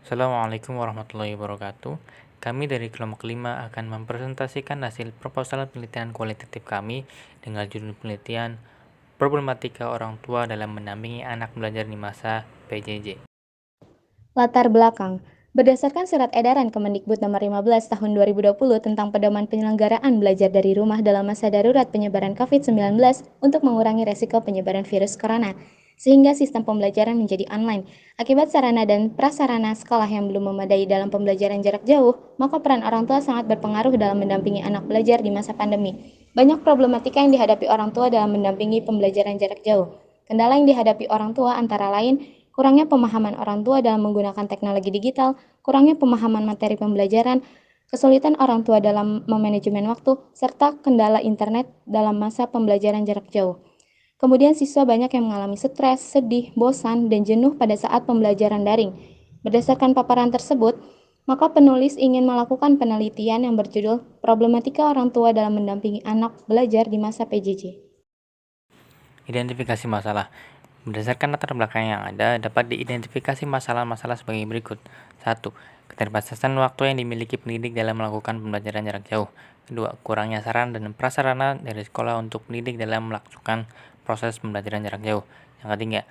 Assalamualaikum warahmatullahi wabarakatuh. Kami dari kelompok 5 akan mempresentasikan hasil proposal penelitian kualitatif kami dengan judul penelitian Problematika Orang Tua dalam Mendampingi Anak Belajar di Masa PJJ. Latar belakang. Berdasarkan Surat Edaran Kemendikbud Nomor 15 Tahun 2020 tentang pedoman penyelenggaraan belajar dari rumah dalam masa darurat penyebaran COVID-19 untuk mengurangi resiko penyebaran virus corona, sehingga sistem pembelajaran menjadi online. Akibat sarana dan prasarana sekolah yang belum memadai dalam pembelajaran jarak jauh, maka peran orang tua sangat berpengaruh dalam mendampingi anak belajar di masa pandemi. Banyak problematika yang dihadapi orang tua dalam mendampingi pembelajaran jarak jauh. Kendala yang dihadapi orang tua antara lain kurangnya pemahaman orang tua dalam menggunakan teknologi digital, kurangnya pemahaman materi pembelajaran, kesulitan orang tua dalam memanajemen waktu, serta kendala internet dalam masa pembelajaran jarak jauh. Kemudian siswa banyak yang mengalami stres, sedih, bosan, dan jenuh pada saat pembelajaran daring. Berdasarkan paparan tersebut, maka penulis ingin melakukan penelitian yang berjudul Problematika Orang Tua dalam Mendampingi Anak Belajar di Masa PJJ. Identifikasi masalah. Berdasarkan latar belakang yang ada, dapat diidentifikasi masalah-masalah sebagai berikut. 1. Keterbatasan waktu yang dimiliki pendidik dalam melakukan pembelajaran jarak jauh. 2. Kurangnya saran dan prasarana dari sekolah untuk pendidik dalam melakukan proses pembelajaran jarak jauh. Yang ketiga,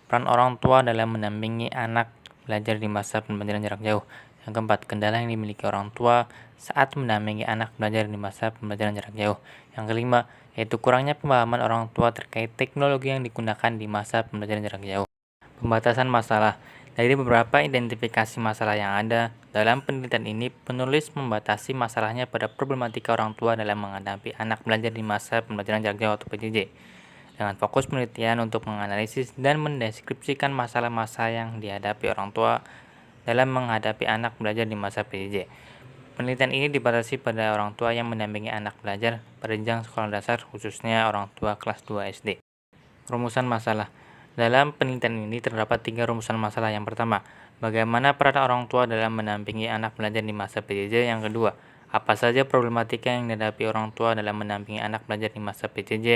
peran orang tua dalam mendampingi anak belajar di masa pembelajaran jarak jauh. Yang keempat, kendala yang dimiliki orang tua saat mendampingi anak belajar di masa pembelajaran jarak jauh. Yang kelima, yaitu kurangnya pemahaman orang tua terkait teknologi yang digunakan di masa pembelajaran jarak jauh. Pembatasan masalah. Dari beberapa identifikasi masalah yang ada, dalam penelitian ini penulis membatasi masalahnya pada problematika orang tua dalam menghadapi anak belajar di masa pembelajaran jarak jauh atau PJJ. Dengan fokus penelitian untuk menganalisis dan mendeskripsikan masalah-masalah yang dihadapi orang tua dalam menghadapi anak belajar di masa PJJ. Penelitian ini dibatasi pada orang tua yang mendampingi anak belajar pada jenjang sekolah dasar, khususnya orang tua kelas 2 SD. Rumusan masalah. Dalam penelitian ini terdapat 3 rumusan masalah. Yang pertama, bagaimana peran orang tua dalam mendampingi anak belajar di masa PJJ. Yang kedua, apa saja problematika yang dihadapi orang tua dalam mendampingi anak belajar di masa PJJ.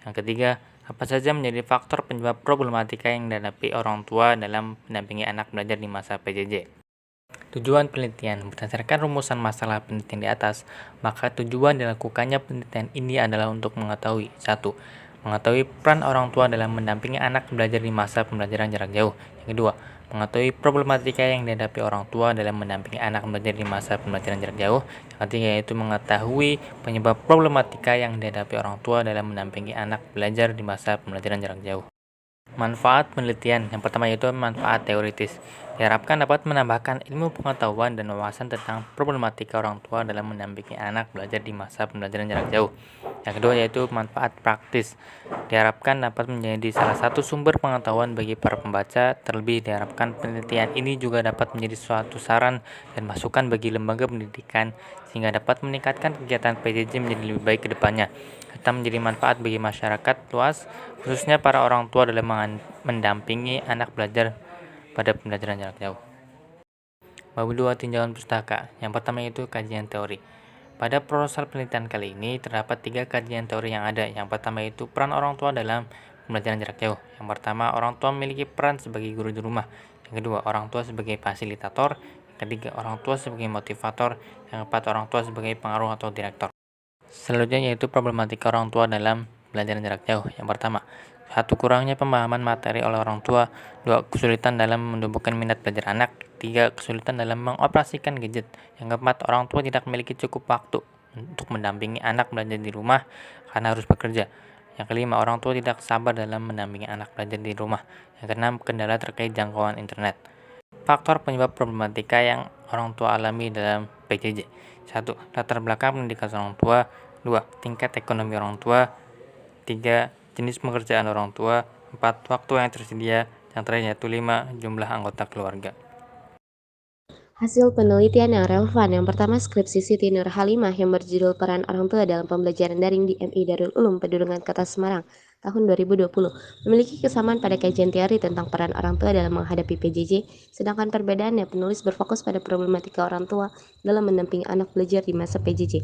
Yang ketiga, apa saja menjadi faktor penyebab problematika yang dihadapi orang tua dalam mendampingi anak belajar di masa PJJ. Tujuan penelitian. Berdasarkan rumusan masalah penelitian di atas, maka tujuan dilakukannya penelitian ini adalah untuk mengetahui 1. Mengetahui peran orang tua dalam mendampingi anak belajar di masa pembelajaran jarak jauh. Yang kedua, mengetahui problematika yang dihadapi orang tua dalam mendampingi anak belajar di masa pembelajaran jarak jauh. Yang ketiga, yaitu mengetahui penyebab problematika yang dihadapi orang tua dalam mendampingi anak belajar di masa pembelajaran jarak jauh. Manfaat penelitian. Yang pertama yaitu manfaat teoritis. Diharapkan dapat menambahkan ilmu pengetahuan dan wawasan tentang problematika orang tua dalam mendampingi anak belajar di masa pembelajaran jarak jauh. Yang kedua yaitu manfaat praktis. Diharapkan dapat menjadi salah satu sumber pengetahuan bagi para pembaca. Terlebih diharapkan penelitian ini juga dapat menjadi suatu saran dan masukan bagi lembaga pendidikan sehingga dapat meningkatkan kegiatan PJJ menjadi lebih baik ke depannya, serta menjadi manfaat bagi masyarakat luas, khususnya para orang tua dalam mendampingi anak belajar pada pembelajaran jarak jauh. Bab 2 tinjauan pustaka. Yang pertama yaitu kajian teori. Pada proposal penelitian kali ini terdapat 3 kajian teori yang ada. Yang pertama yaitu peran orang tua dalam pembelajaran jarak jauh. Yang pertama, orang tua memiliki peran sebagai guru di rumah. Yang kedua, orang tua sebagai fasilitator. Yang ketiga, orang tua sebagai motivator. Yang keempat, orang tua sebagai pengaruh atau direktor. Selanjutnya yaitu problematika orang tua dalam pembelajaran jarak jauh. Yang pertama, 1. Kurangnya pemahaman materi oleh orang tua. 2. Kesulitan dalam menumbuhkan minat belajar anak. 3. Kesulitan dalam mengoperasikan gadget. Yang keempat, orang tua tidak memiliki cukup waktu untuk mendampingi anak belajar di rumah karena harus bekerja. Yang kelima, orang tua tidak sabar dalam mendampingi anak belajar di rumah. Yang keenam, kendala terkait jangkauan internet. Faktor penyebab problematika yang orang tua alami dalam PJJ. 1. Latar belakang pendidikan orang tua. 2. Tingkat ekonomi orang tua. 3. Jenis pekerjaan orang tua. 4. Waktu yang tersedia. Yang terakhir yaitu 5. Jumlah anggota keluarga. Hasil penelitian yang relevan. Yang pertama, skripsi Siti Nur Halimah yang berjudul Peran Orang Tua dalam Pembelajaran Daring di MI Darul Ulum Pedurukan Kota Semarang tahun 2020 memiliki kesamaan pada kajian teori tentang peran orang tua dalam menghadapi PJJ, sedangkan perbedaannya penulis berfokus pada problematika orang tua dalam mendampingi anak belajar di masa PJJ.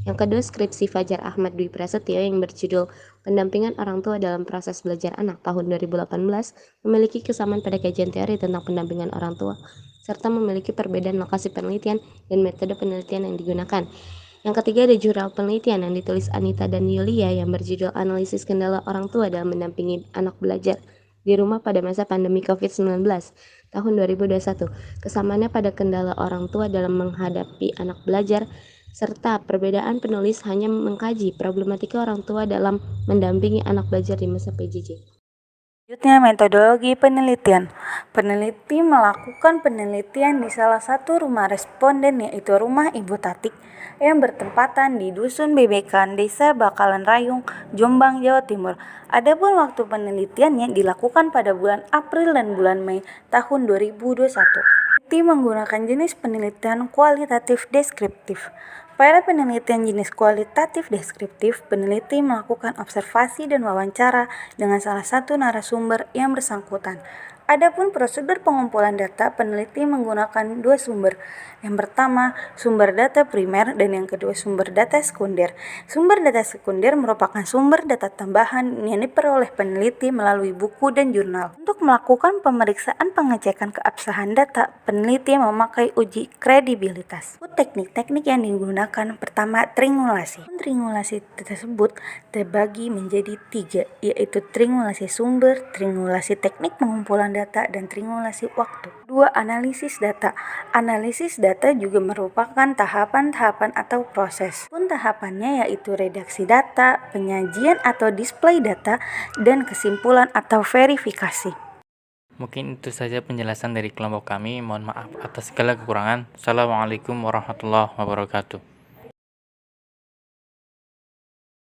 Yang kedua, skripsi Fajar Ahmad Dwi Prasetyo yang berjudul Pendampingan Orang Tua dalam Proses Belajar Anak tahun 2018 memiliki kesamaan pada kajian teori tentang pendampingan orang tua, serta memiliki perbedaan lokasi penelitian dan metode penelitian yang digunakan. Yang ketiga ada jurnal penelitian yang ditulis Anita dan Yulia yang berjudul Analisis Kendala Orang Tua dalam Mendampingi Anak Belajar di Rumah pada Masa Pandemi COVID-19 tahun 2021. Kesamaannya pada kendala orang tua dalam menghadapi anak belajar, serta perbedaan penulis hanya mengkaji problematika orang tua dalam mendampingi anak belajar di masa PJJ. Selanjutnya, metodologi penelitian. Peneliti melakukan penelitian di salah satu rumah responden, yaitu Rumah Ibu Tatik, yang bertempatan di Dusun Bebekan, Desa Bakalan Rayung, Jombang, Jawa Timur. Adapun waktu penelitiannya dilakukan pada bulan April dan bulan Mei tahun 2021. Peneliti menggunakan jenis penelitian kualitatif deskriptif. Pada penelitian jenis kualitatif deskriptif, peneliti melakukan observasi dan wawancara dengan salah satu narasumber yang bersangkutan. Adapun prosedur pengumpulan data, peneliti menggunakan dua sumber. Yang pertama, sumber data primer dan yang kedua sumber data sekunder. Sumber data sekunder merupakan sumber data tambahan yang diperoleh peneliti melalui buku dan jurnal. Untuk melakukan pemeriksaan pengecekan keabsahan data, peneliti memakai uji kredibilitas. Teknik-teknik yang digunakan, pertama, triangulasi. Triangulasi tersebut terbagi menjadi 3, yaitu triangulasi sumber, triangulasi teknik pengumpulan data, dan triangulasi waktu. 2. Analisis data. Analisis data juga merupakan tahapan-tahapan atau proses. Pun tahapannya yaitu redaksi data, penyajian atau display data, dan kesimpulan atau verifikasi. Mungkin itu saja penjelasan dari kelompok kami. Mohon maaf atas segala kekurangan. Assalamualaikum warahmatullahi wabarakatuh.